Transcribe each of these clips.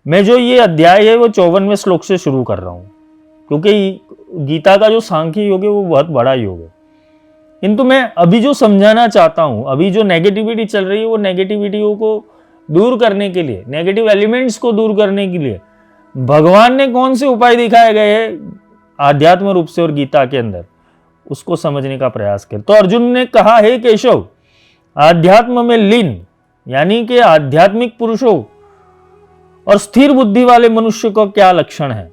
मैं जो ये अध्याय है वो 54वें श्लोक से शुरू कर रहा हूं, क्योंकि गीता का जो सांख्य योग है वो बहुत बड़ा योग है। किंतु मैं अभी जो समझाना चाहता हूं, अभी जो नेगेटिविटी चल रही है वो नेगेटिविटियों को दूर करने के लिए, नेगेटिव एलिमेंट्स को दूर करने के लिए भगवान ने कौन से उपाय दिखाए गए हैं आध्यात्म रूप से और गीता के अंदर, उसको समझने का प्रयास कर। तो अर्जुन ने कहा, हे केशव, आध्यात्म में लीन यानी कि आध्यात्मिक पुरुषों और स्थिर बुद्धि वाले मनुष्य का क्या लक्षण है।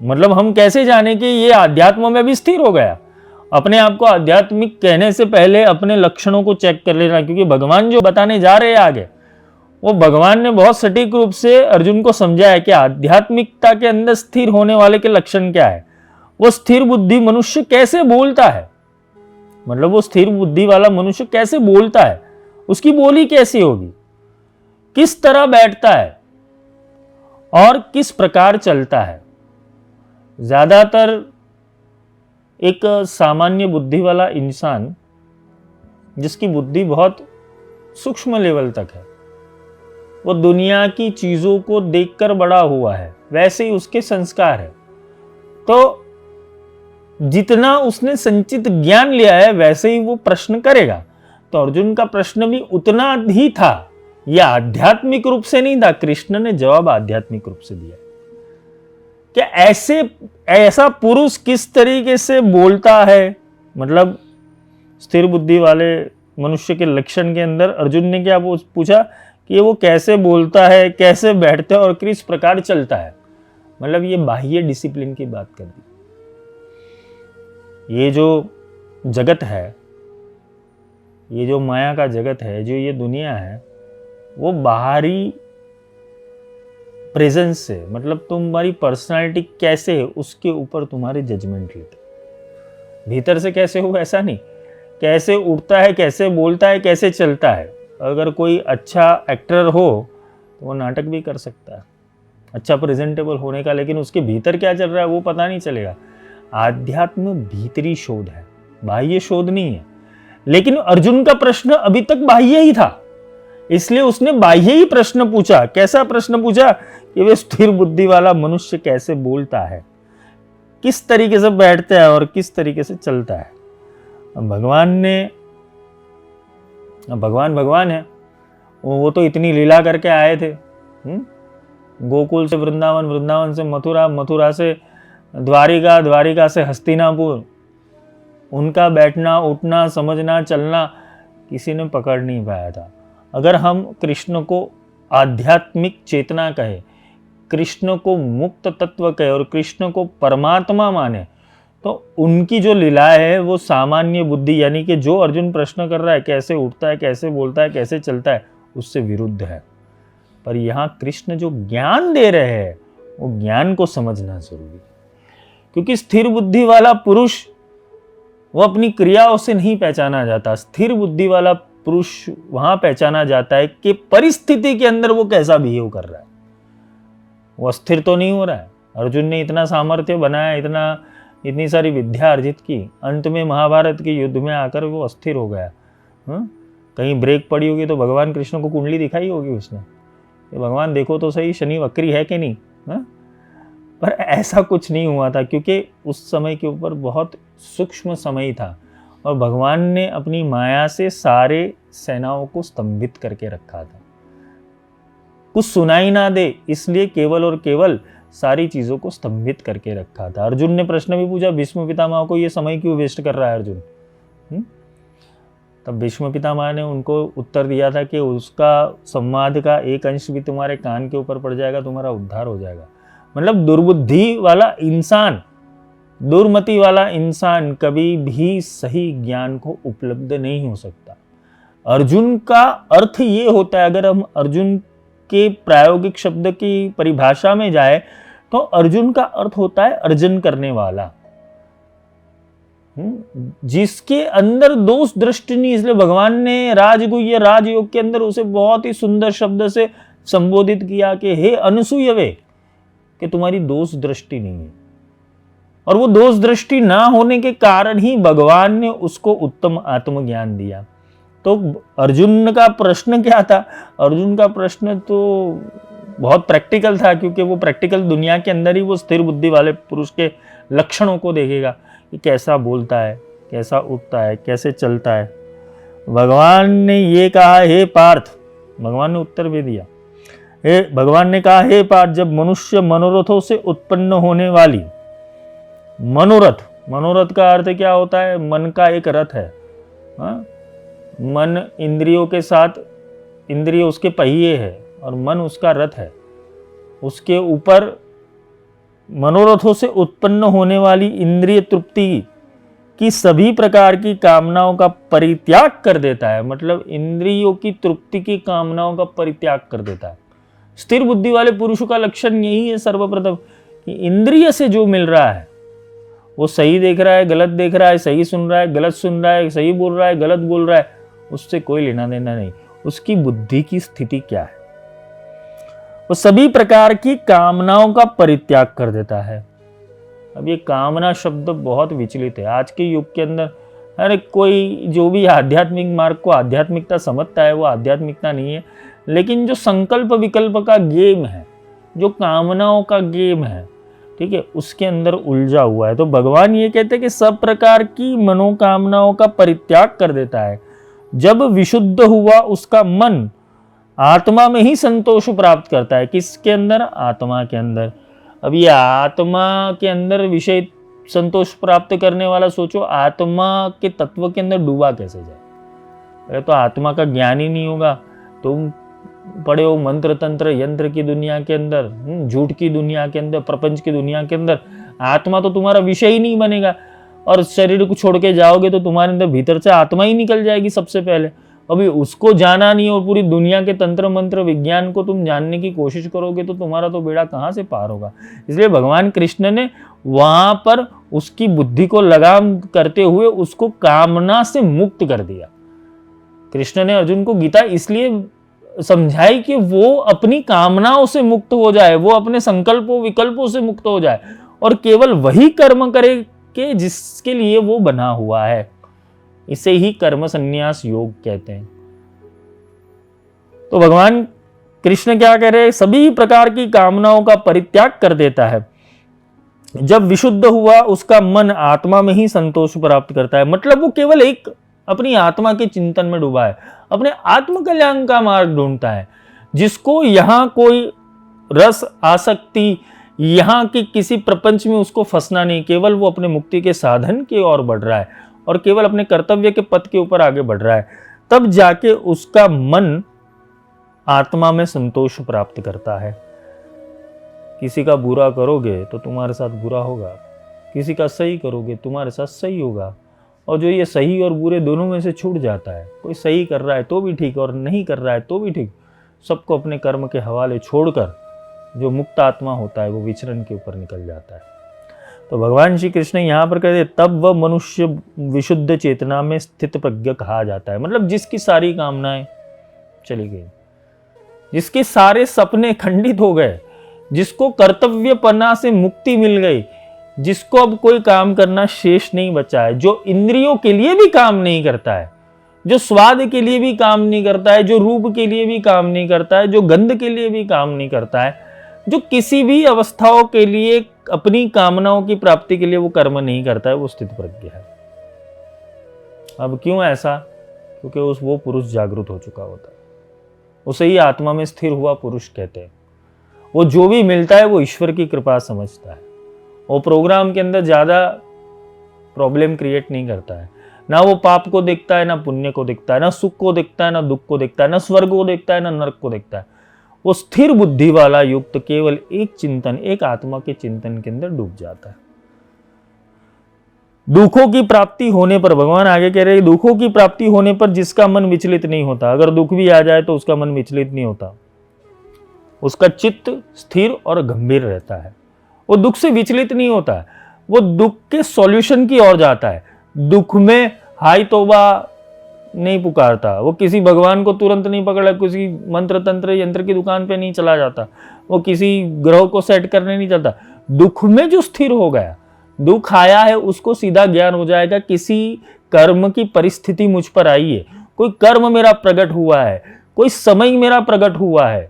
मतलब हम कैसे जाने कि ये आध्यात्म में भी स्थिर हो गया। अपने आप को आध्यात्मिक कहने से पहले अपने लक्षणों को चेक कर लेना, क्योंकि भगवान जो बताने जा रहे हैं आगे, वो भगवान ने बहुत सटीक रूप से अर्जुन को समझाया कि आध्यात्मिकता के अंदर स्थिर होने वाले के लक्षण क्या है। वो स्थिर बुद्धि मनुष्य कैसे बोलता है, मतलब वो स्थिर बुद्धि वाला मनुष्य कैसे बोलता है, उसकी बोली कैसी होगी, किस तरह बैठता है और किस प्रकार चलता है। ज्यादातर एक सामान्य बुद्धि वाला इंसान जिसकी बुद्धि बहुत सूक्ष्म लेवल तक है, वो दुनिया की चीजों को देखकर बड़ा हुआ है, वैसे ही उसके संस्कार है। तो जितना उसने संचित ज्ञान लिया है वैसे ही वो प्रश्न करेगा। तो अर्जुन का प्रश्न भी उतना ही था, यह आध्यात्मिक रूप से नहीं था। कृष्ण ने जवाब आध्यात्मिक रूप से दिया कि ऐसा पुरुष किस तरीके से बोलता है। मतलब स्थिर बुद्धि वाले मनुष्य के लक्षण के अंदर अर्जुन ने क्या पूछा कि वो कैसे बोलता है, कैसे बैठता है और किस प्रकार चलता है। मतलब ये बाह्य डिसिप्लिन की बात कर दी। ये जो जगत है, ये जो माया का जगत है, जो ये दुनिया है, वो बाहरी प्रेजेंस से, मतलब तुम्हारी पर्सनालिटी कैसे है उसके ऊपर तुम्हारे जजमेंट लेते। भीतर से कैसे हो ऐसा नहीं, कैसे उठता है, कैसे बोलता है, कैसे चलता है। अगर कोई अच्छा एक्टर हो तो वो नाटक भी कर सकता है, अच्छा प्रेजेंटेबल होने का, लेकिन उसके भीतर क्या चल रहा है वो पता नहीं चलेगा। आध्यात्म भीतरी शोध है, बाह्य शोध नहीं है। लेकिन अर्जुन का प्रश्न अभी तक बाह्य ही था, इसलिए उसने बाह्य ही प्रश्न पूछा। कैसा प्रश्न पूछा कि वे स्थिर बुद्धि वाला मनुष्य कैसे बोलता है, किस तरीके से बैठता है और किस तरीके से चलता है। भगवान है, वो तो इतनी लीला करके आए थे। गोकुल से वृंदावन, वृंदावन से मथुरा, मथुरा से द्वारिका, द्वारिका से हस्तिनापुर। उनका बैठना, उठना, समझना, चलना किसी ने पकड़ नहीं पाया था। अगर हम कृष्ण को आध्यात्मिक चेतना कहे, कृष्ण को मुक्त तत्व कहे और कृष्ण को परमात्मा माने, तो उनकी जो लीला है वो सामान्य बुद्धि, यानी कि जो अर्जुन प्रश्न कर रहा है कैसे उठता है, कैसे बोलता है, कैसे चलता है, उससे विरुद्ध है। पर यहाँ कृष्ण जो ज्ञान दे रहे हैं वो ज्ञान को समझना जरूरी है, क्योंकि स्थिर बुद्धि वाला पुरुष वो अपनी क्रियाओं से नहीं पहचाना जाता। स्थिर बुद्धि वाला पुरुष वहां पहचाना जाता है कि परिस्थिति के अंदर वो कैसा बिहेव कर रहा है। वो अस्थिर तो नहीं हो रहा है। अर्जुन ने इतना सामर्थ्य बनाया, इतनी सारी विद्या अर्जित की, अंत में महाभारत के युद्ध में आकर वो अस्थिर हो गया। कहीं ब्रेक पड़ी होगी तो भगवान कृष्ण को कुंडली दिखाई होगी उसने कि भगवान देखो तो सही, शनि वक्री है कि नहीं। पर ऐसा कुछ नहीं हुआ था, क्योंकि उस समय के ऊपर बहुत सूक्ष्म समय था और भगवान ने अपनी माया से सारे सेनाओं को स्तंभित करके रखा था। कुछ सुनाई ना दे इसलिए केवल और केवल सारी चीजों को स्तंभित करके रखा था। अर्जुन ने प्रश्न भी पूछा, भीष्म पितामह को ये समय क्यों वेस्ट कर रहा है अर्जुन। तब भीष्म पितामह ने उनको उत्तर दिया था कि उसका संवाद का एक अंश भी तुम्हारे कान के ऊपर पड़ जाएगा, तुम्हारा उद्धार हो जाएगा। मतलब दुर्बुद्धि वाला इंसान, दुर्मति वाला इंसान कभी भी सही ज्ञान को उपलब्ध नहीं हो सकता। अर्जुन का अर्थ ये होता है, अगर हम अर्जुन के प्रायोगिक शब्द की परिभाषा में जाए तो अर्जुन का अर्थ होता है अर्जन करने वाला, जिसके अंदर दोष दृष्टि नहीं। इसलिए भगवान ने राजगुह्य राजयोग के अंदर उसे बहुत ही सुंदर शब्द से संबोधित किया कि हे अनसूयवे, कि तुम्हारी दोष दृष्टि नहीं है। और वो दोष दृष्टि ना होने के कारण ही भगवान ने उसको उत्तम आत्मज्ञान दिया। तो अर्जुन का प्रश्न क्या था? अर्जुन का प्रश्न तो बहुत प्रैक्टिकल था, क्योंकि वो प्रैक्टिकल दुनिया के अंदर ही वो स्थिर बुद्धि वाले पुरुष के लक्षणों को देखेगा कि कैसा बोलता है, कैसा उठता है, कैसे चलता है। भगवान ने ये कहा, हे पार्थ, भगवान ने उत्तर भी दिया। भगवान ने कहा, हे पार्थ, जब मनुष्य मनोरथों से उत्पन्न होने वाली, मनोरथ का अर्थ क्या होता है? मन का एक रथ है। मन इंद्रियों के साथ, इंद्रिय उसके पहिए है और मन उसका रथ है। उसके ऊपर मनोरथों से उत्पन्न होने वाली इंद्रिय तृप्ति की सभी प्रकार की कामनाओं का परित्याग कर देता है। मतलब इंद्रियों की तृप्ति की कामनाओं का परित्याग कर देता है। स्थिर बुद्धि वाले पुरुषों का लक्षण यही है सर्वप्रथम, कि इंद्रिय से जो मिल रहा है, वो सही देख रहा है, गलत देख रहा है, सही सुन रहा है, गलत सुन रहा है, सही बोल रहा है, गलत बोल रहा है, उससे कोई लेना देना नहीं। उसकी बुद्धि की स्थिति क्या है? वो सभी प्रकार की कामनाओं का परित्याग कर देता है। अब ये कामना शब्द बहुत विचलित है आज के युग के अंदर। अरे कोई जो भी आध्यात्मिक मार्ग को आध्यात्मिकता समझता है, वो आध्यात्मिकता नहीं है। लेकिन जो संकल्प विकल्प का गेम है, जो कामनाओं का गेम है, ठीक है, उसके अंदर उलझा हुआ है। तो भगवान ये कहते हैं कि सब प्रकार की मनोकामनाओं का परित्याग कर देता है। जब विशुद्ध हुआ उसका मन आत्मा में ही संतोष प्राप्त करता है। किसके अंदर? आत्मा के अंदर। अब ये आत्मा के अंदर विषय संतोष प्राप्त करने वाला, सोचो आत्मा के तत्व के अंदर डूबा कैसे जाए? अरे तो आत्मा का ज्ञान ही नहीं होगा। तुम पड़े हो मंत्र तंत्र यंत्र की दुनिया के अंदर, झूठ की दुनिया के अंदर, प्रपंच की दुनिया के अंदर। आत्मा तो तुम्हारा विषय ही नहीं बनेगा, और शरीर को छोड़ के जाओगे तो तुम्हारे अंदर भीतर से आत्मा ही निकल जाएगी सबसे पहले। अभी उसको जाना नहीं और पूरी दुनिया के तंत्र मंत्र विज्ञान को तुम जानने की कोशिश करोगे तो तुम्हारा तो बेड़ा कहाँ से पार होगा। इसलिए भगवान कृष्ण ने वहां पर उसकी बुद्धि को लगाम करते हुए उसको कामना से मुक्त कर दिया। कृष्ण ने अर्जुन को गीता इसलिए समझाई कि वो अपनी कामनाओं से मुक्त हो जाए, वो अपने संकल्पों विकल्पों से मुक्त हो जाए और केवल वही कर्म करे कि जिसके लिए वो बना हुआ है। इसे ही कर्म संन्यास योग कहते हैं। तो भगवान कृष्ण क्या कह रहे हैं? सभी प्रकार की कामनाओं का परित्याग कर देता है। जब विशुद्ध हुआ उसका मन आत्मा में ही संतोष प्राप्त करता है। मतलब वो केवल एक अपनी आत्मा के चिंतन में डूबा है, अपने आत्म कल्याण का मार्ग ढूंढता है, जिसको यहां कोई रस आसक्ति, यहां की किसी प्रपंच में उसको फंसना नहीं। केवल वो अपने मुक्ति के साधन की ओर बढ़ रहा है और केवल अपने कर्तव्य के पथ के ऊपर आगे बढ़ रहा है। तब जाके उसका मन आत्मा में संतोष प्राप्त करता है। किसी का बुरा करोगे तो तुम्हारे साथ बुरा होगा, किसी का सही करोगे तुम्हारे साथ सही होगा। और जो ये सही और बुरे दोनों में से छूट जाता है, कोई सही कर रहा है तो भी ठीक और नहीं कर रहा है तो भी ठीक, सबको अपने कर्म के हवाले छोड़कर जो मुक्त आत्मा होता है वो विचरण के ऊपर निकल जाता है। तो भगवान श्री कृष्ण यहाँ पर कहते तब वह मनुष्य विशुद्ध चेतना में स्थित प्रज्ञ कहा जाता है। मतलब जिसकी सारी कामनाएं चली गई, जिसके सारे सपने खंडित हो गए, जिसको कर्तव्यपना से मुक्ति मिल गई, जिसको अब कोई काम करना शेष नहीं बचा है, जो इंद्रियों के लिए भी काम नहीं करता है, जो स्वाद के लिए भी काम नहीं करता है, जो रूप के लिए भी काम नहीं करता है, जो गंध के लिए भी काम नहीं करता है, जो किसी भी अवस्थाओं के लिए अपनी कामनाओं की प्राप्ति के लिए वो कर्म नहीं करता है, वो स्थित प्रज्ञ है। अब क्यों ऐसा? क्योंकि वो पुरुष जागृत हो चुका होता है, उसे ही आत्मा में स्थिर हुआ पुरुष कहते हैं। वो जो भी मिलता है वो ईश्वर की कृपा समझता है। वो प्रोग्राम के अंदर ज्यादा प्रॉब्लम क्रिएट नहीं करता है। ना वो पाप को देखता है, ना पुण्य को देखता है, ना सुख को देखता है, ना दुख को देखता है, ना स्वर्ग को देखता है, ना नरक को देखता है। वो स्थिर बुद्धि वाला युक्त केवल एक चिंतन, एक आत्मा के चिंतन के अंदर डूब जाता है। दुखों की प्राप्ति होने पर, भगवान आगे कह रहे हैं, दुखों की प्राप्ति होने पर जिसका मन विचलित नहीं होता, अगर दुख भी आ जाए तो उसका मन विचलित नहीं होता, उसका चित्त स्थिर और गंभीर रहता है। वो दुख से विचलित नहीं होता है, वो दुख के सॉल्यूशन की ओर जाता है। दुख में हाय तौबा नहीं पुकारता, वो किसी भगवान को तुरंत नहीं पकड़ा, किसी मंत्र तंत्र यंत्र की दुकान पे नहीं चला जाता, वो किसी ग्रह को सेट करने नहीं चलता। दुख में जो स्थिर हो गया, दुख आया है उसको सीधा ज्ञान हो जाएगा, किसी कर्म की परिस्थिति मुझ पर आई है, कोई कर्म मेरा प्रकट हुआ है, कोई समय मेरा प्रकट हुआ है,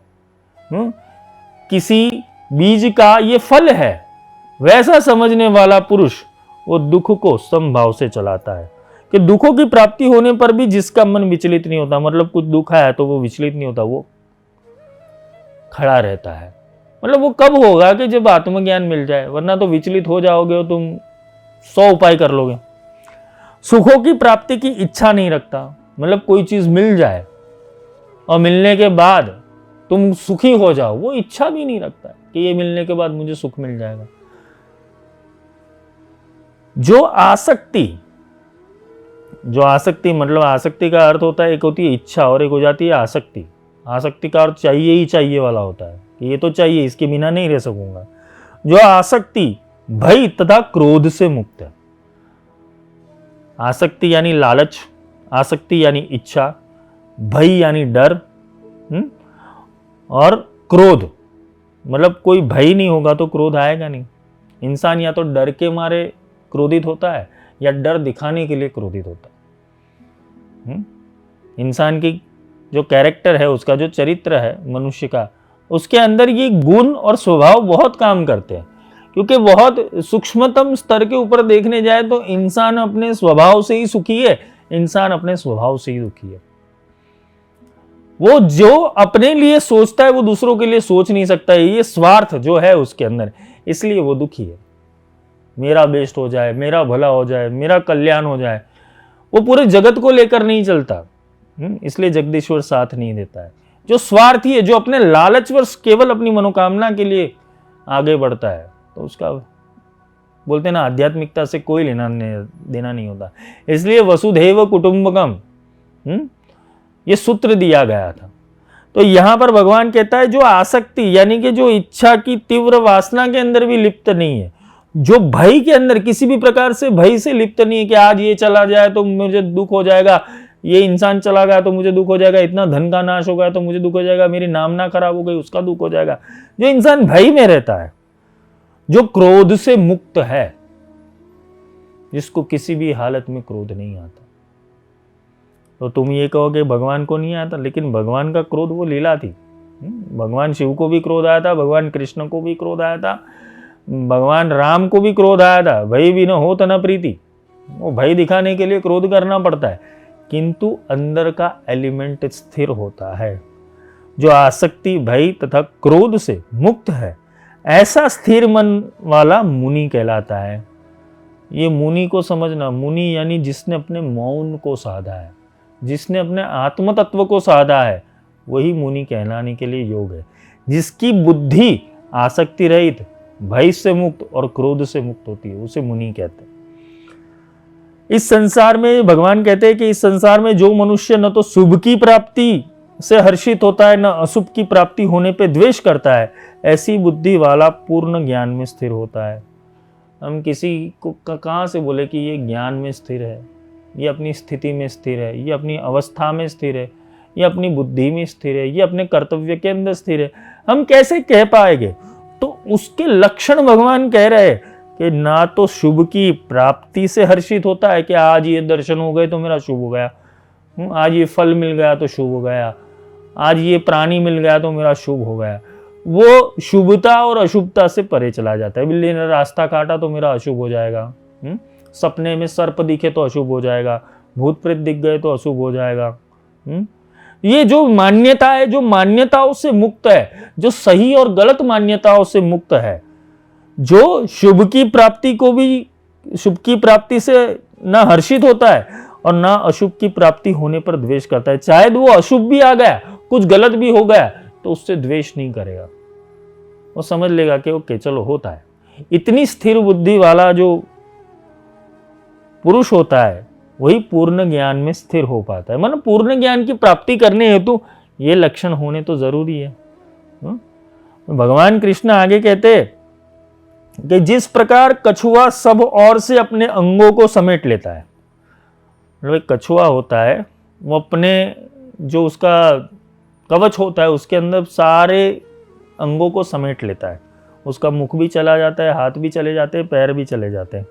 किसी बीज का ये फल है, वैसा समझने वाला पुरुष वो दुख को समभाव से चलाता है। कि दुखों की प्राप्ति होने पर भी जिसका मन विचलित नहीं होता, मतलब कुछ दुख आया तो वो विचलित नहीं होता, वो खड़ा रहता है। मतलब वो कब होगा कि जब आत्मज्ञान मिल जाए, वरना तो विचलित हो जाओगे और तुम 100 उपाय कर लोगे। सुखों की प्राप्ति की इच्छा नहीं रखता, मतलब कोई चीज मिल जाए और मिलने के बाद तुम सुखी हो जाओ, वो इच्छा भी नहीं रखता कि ये मिलने के बाद मुझे सुख मिल जाएगा। जो आसक्ति मतलब आसक्ति का अर्थ होता है, एक होती है इच्छा और एक हो जाती है आसक्ति। आसक्ति का अर्थ चाहिए ही चाहिए वाला होता है कि ये तो चाहिए, इसके बिना नहीं रह सकूंगा। जो आसक्ति भय तथा क्रोध से मुक्त है। आसक्ति यानी लालच, आसक्ति यानी इच्छा, भय यानी डर, और क्रोध मतलब कोई भय नहीं होगा तो क्रोध आएगा नहीं। इंसान या तो डर के मारे क्रोधित होता है या डर दिखाने के लिए क्रोधित होता है। इंसान की जो कैरेक्टर है, उसका जो चरित्र है मनुष्य का, उसके अंदर ये गुण और स्वभाव बहुत काम करते हैं। क्योंकि बहुत सूक्ष्मतम स्तर के ऊपर देखने जाए तो इंसान अपने स्वभाव से ही सुखी है, इंसान अपने स्वभाव से ही दुखी है। वो जो अपने लिए सोचता है वो दूसरों के लिए सोच नहीं सकता है, ये स्वार्थ जो है उसके अंदर, इसलिए वो दुखी है। मेरा बेस्ट हो जाए, मेरा भला हो जाए, मेरा कल्याण हो जाए, वो पूरे जगत को लेकर नहीं चलता, इसलिए जगदीश्वर साथ नहीं देता है। जो स्वार्थी है, जो अपने लालचवश केवल अपनी मनोकामना के लिए आगे बढ़ता है, तो उसका बोलते हैं ना, आध्यात्मिकता से कोई लेना देना नहीं होता। इसलिए वसुधैव कुटुंबकम ये सूत्र दिया गया था। तो यहां पर भगवान कहता है जो आसक्ति यानी कि जो इच्छा की तीव्र वासना के अंदर भी लिप्त नहीं है, जो भय के अंदर किसी भी प्रकार से भय से लिप्त नहीं है कि आज ये चला जाए तो मुझे दुख हो जाएगा, ये इंसान चला गया तो मुझे दुख हो जाएगा, इतना धन का नाश हो गया तो मुझे दुख हो जाएगा, मेरी नामना खराब हो गई उसका दुख हो जाएगा। जो इंसान भय में रहता है, जो क्रोध से मुक्त है, जिसको किसी भी हालत में क्रोध नहीं आता। तो तुम ये कहोगे भगवान को नहीं आता, लेकिन भगवान का क्रोध वो लीला थी। भगवान शिव को भी क्रोध आया था, भगवान कृष्ण को भी क्रोध आया था, भगवान राम को भी क्रोध आया था। भय भी न हो तो न प्रीति, वो भय दिखाने के लिए क्रोध करना पड़ता है, किंतु अंदर का एलिमेंट स्थिर होता है। जो आसक्ति भय तथा क्रोध से मुक्त है, ऐसा स्थिर मन वाला मुनि कहलाता है। ये मुनि को समझना, मुनि यानी जिसने अपने मौन को साधा है, जिसने अपने आत्म तत्व को साधा है, वही मुनि कहलाने के लिए योग है। जिसकी बुद्धि आसक्ति रहित, भय से मुक्त और क्रोध से मुक्त होती है, उसे मुनि कहते हैं। इस संसार में भगवान कहते हैं कि इस संसार में जो मनुष्य न तो शुभ की प्राप्ति से हर्षित होता है, न अशुभ की प्राप्ति होने पे द्वेष करता है, ऐसी बुद्धि वाला पूर्ण ज्ञान में स्थिर होता है। हम किसी को कहाँ से बोले कि ये ज्ञान में स्थिर है, ये अपनी स्थिति में स्थिर है, ये अपनी अवस्था में स्थिर है, ये अपनी बुद्धि में स्थिर है, ये अपने कर्तव्य के अंदर स्थिर है, हम कैसे कह पाएंगे? तो उसके लक्षण भगवान कह रहे हैं कि ना तो शुभ की प्राप्ति से हर्षित होता है कि आज ये दर्शन हो गए तो मेरा शुभ हो गया, आज ये फल मिल गया तो शुभ हो गया, आज ये प्राणी मिल गया तो मेरा शुभ हो गया। वो शुभता और अशुभता से परे चला जाता है। बिल्ली ने रास्ता काटा तो मेरा अशुभ हो जाएगा, सपने में सर्प दिखे तो अशुभ हो जाएगा, भूत प्रेत दिख गए तो अशुभ हो जाएगा। ये जो मान्यता है, जो मान्यताओं से मुक्त है, जो सही और गलत मान्यताओं से मुक्त है, जो शुभ की प्राप्ति को भी, शुभ की प्राप्ति से न हर्षित होता है और ना अशुभ की प्राप्ति होने पर द्वेष करता है। चाहे वो अशुभ भी आ गया, कुछ गलत भी हो गया, तो उससे द्वेष नहीं करेगा। वो समझ लेगा कि ओके चलो होता है। इतनी स्थिर बुद्धि वाला जो पुरुष होता है, वही पूर्ण ज्ञान में स्थिर हो पाता है। मतलब पूर्ण ज्ञान की प्राप्ति करने हेतु ये लक्षण होने तो जरूरी है। भगवान कृष्ण आगे कहते कि जिस प्रकार कछुआ सब ओर से अपने अंगों को समेट लेता है, मतलब एक कछुआ होता है, वो अपने जो उसका कवच होता है उसके अंदर सारे अंगों को समेट लेता है। उसका मुख भी चला जाता है, हाथ भी चले जाते हैं, पैर भी चले जाते हैं।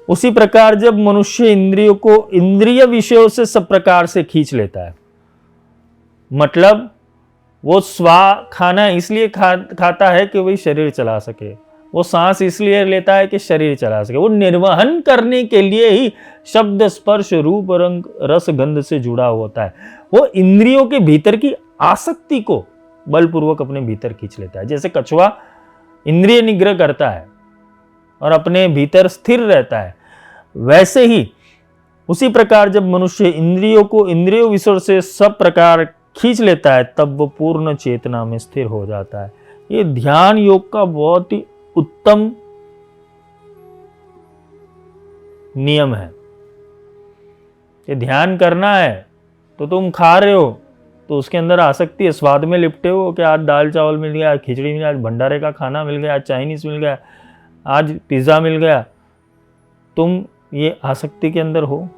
उसी प्रकार जब मनुष्य इंद्रियों को इंद्रिय विषयों से सब प्रकार से खींच लेता है, मतलब वो खाना इसलिए खाता है कि वही शरीर चला सके, वो सांस इसलिए लेता है कि शरीर चला सके, वो निर्वहन करने के लिए ही शब्द स्पर्श रूप रंग रस गंध से जुड़ा होता है। वो इंद्रियों के भीतर की आसक्ति को बलपूर्वक अपने भीतर खींच लेता है। जैसे कछुआ इंद्रिय निग्रह करता है और अपने भीतर स्थिर रहता है, वैसे ही उसी प्रकार जब मनुष्य इंद्रियों को इंद्रियों विषय से सब प्रकार खींच लेता है, तब वो पूर्ण चेतना में स्थिर हो जाता है। ये ध्यान योग का बहुत ही उत्तम नियम है। ये ध्यान करना है तो तुम खा रहे हो तो उसके अंदर आसक्ति है, स्वाद में लिपटे हो कि आज दाल चावल मिल गया, आज खिचड़ी मिल गया, आज भंडारे का खाना मिल गया, आज चाइनीज मिल गया, आज पिज्ज़ा मिल गया, तुम ये आसक्ति के अंदर हो।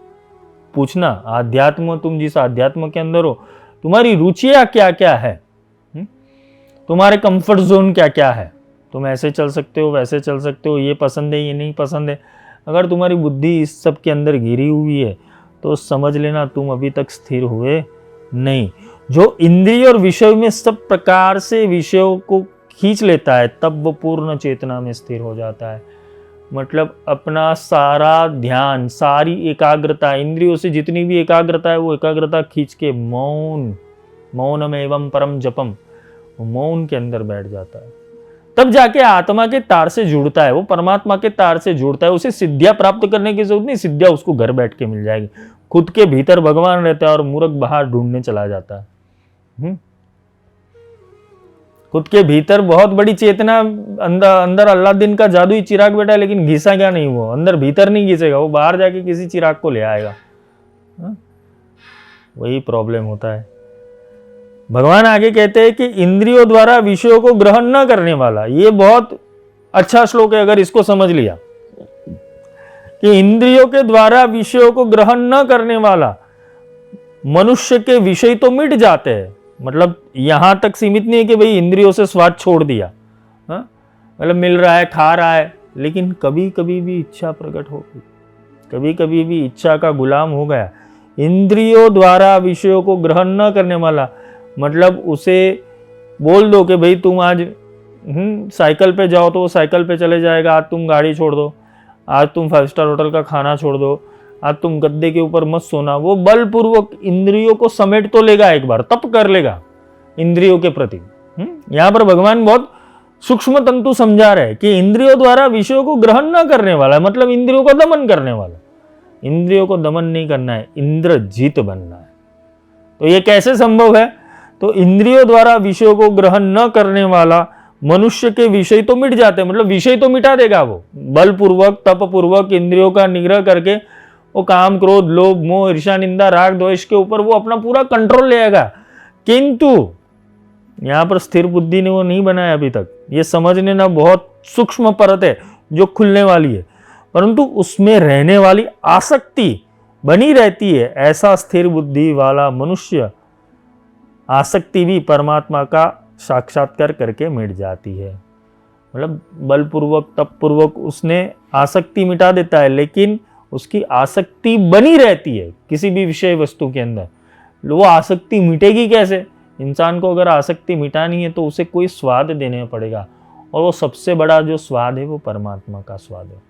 पूछना आध्यात्म, तुम जिस आध्यात्म के अंदर हो तुम्हारी रुचियां क्या क्या है, तुम्हारे कंफर्ट जोन क्या क्या है, तुम ऐसे चल सकते हो, वैसे चल सकते हो, ये पसंद है, ये नहीं पसंद है। अगर तुम्हारी बुद्धि इस सब के अंदर घिरी हुई है तो समझ लेना तुम अभी तक स्थिर हुए नहीं। जो इंद्रिय और विषय में सब प्रकार से विषयों को खींच लेता है, तब वो पूर्ण चेतना में स्थिर हो जाता है। मतलब अपना सारा ध्यान, सारी एकाग्रता, इंद्रियों से जितनी भी एकाग्रता है वो एकाग्रता खींच के मौनम एवं परम जपम, मौन के अंदर बैठ जाता है। तब जाके आत्मा के तार से जुड़ता है, वो परमात्मा के तार से जुड़ता है। उसे सिद्धियां प्राप्त करने की जरूरत नहीं, सिद्धियां उसको घर बैठ के मिल जाएगी। खुद के भीतर भगवान रहता है और मूर्ख बाहर ढूंढने चला जाता है। खुद के भीतर बहुत बड़ी चेतना, अंदर अल्लादीन का जादुई चिराग बैठा है, लेकिन घिसा क्या नहीं, वो अंदर भीतर नहीं घिसेगा, वो बाहर जाके किसी चिराग को ले आएगा। वही प्रॉब्लम होता है। भगवान आगे कहते हैं कि इंद्रियों द्वारा विषयों को ग्रहण न करने वाला, ये बहुत अच्छा श्लोक है। अगर इसको समझ लिया कि इंद्रियों के द्वारा विषयों को ग्रहण न करने वाला, मनुष्य के विषय तो मिट जाते हैं। मतलब यहां तक सीमित नहीं है कि भाई इंद्रियों से स्वाद छोड़ दिया, मतलब मिल रहा है, खा रहा है, लेकिन कभी कभी भी इच्छा प्रकट हो गई, कभी कभी भी इच्छा का गुलाम हो गया। इंद्रियों द्वारा विषयों को ग्रहण न करने वाला, मतलब उसे बोल दो कि भाई तुम आज साइकिल पे जाओ तो वो साइकिल पे चले जाएगा, आज तुम गाड़ी छोड़ दो, आज तुम 5 स्टार होटल का खाना छोड़ दो, आज तुम गद्दे के ऊपर मत सोना। वो बलपूर्वक इंद्रियों को समेट तो लेगा, एक बार तप कर लेगा इंद्रियों के प्रति। यहां पर भगवान बहुत सूक्ष्म तंतु समझा रहे हैं कि इंद्रियों द्वारा विषयों को ग्रहण न करने वाला, मतलब इंद्रियों को दमन करने वाला। इंद्रियों को दमन नहीं करना है, इंद्रजीत बनना है। तो ये कैसे संभव है? तो इंद्रियों द्वारा विषयों को ग्रहण न करने वाला मनुष्य के विषय तो मिट जाते हैं, मतलब विषय तो मिटा देगा वो बलपूर्वक, तपपूर्वक, इंद्रियों का निग्रह करके। वो काम, क्रोध, लोभ, मोह, ईर्ष्या, निंदा, राग, द्वेष के ऊपर वो अपना पूरा कंट्रोल लेगा। किंतु यहां पर स्थिर बुद्धि ने वो नहीं बनाया अभी तक। ये समझने ना बहुत सूक्ष्म परत है जो खुलने वाली है, परंतु उसमें रहने वाली आसक्ति बनी रहती है। ऐसा स्थिर बुद्धि वाला मनुष्य आसक्ति भी परमात्मा का साक्षात्कार करके मिट जाती है। मतलब बलपूर्वक, तपपूर्वक उसने आसक्ति मिटा देता है, लेकिन उसकी आसक्ति बनी रहती है किसी भी विषय वस्तु के अंदर। वो आसक्ति मिटेगी कैसे? इंसान को अगर आसक्ति मिटानी है तो उसे कोई स्वाद देने पड़ेगा, और वो सबसे बड़ा जो स्वाद है वो परमात्मा का स्वाद है।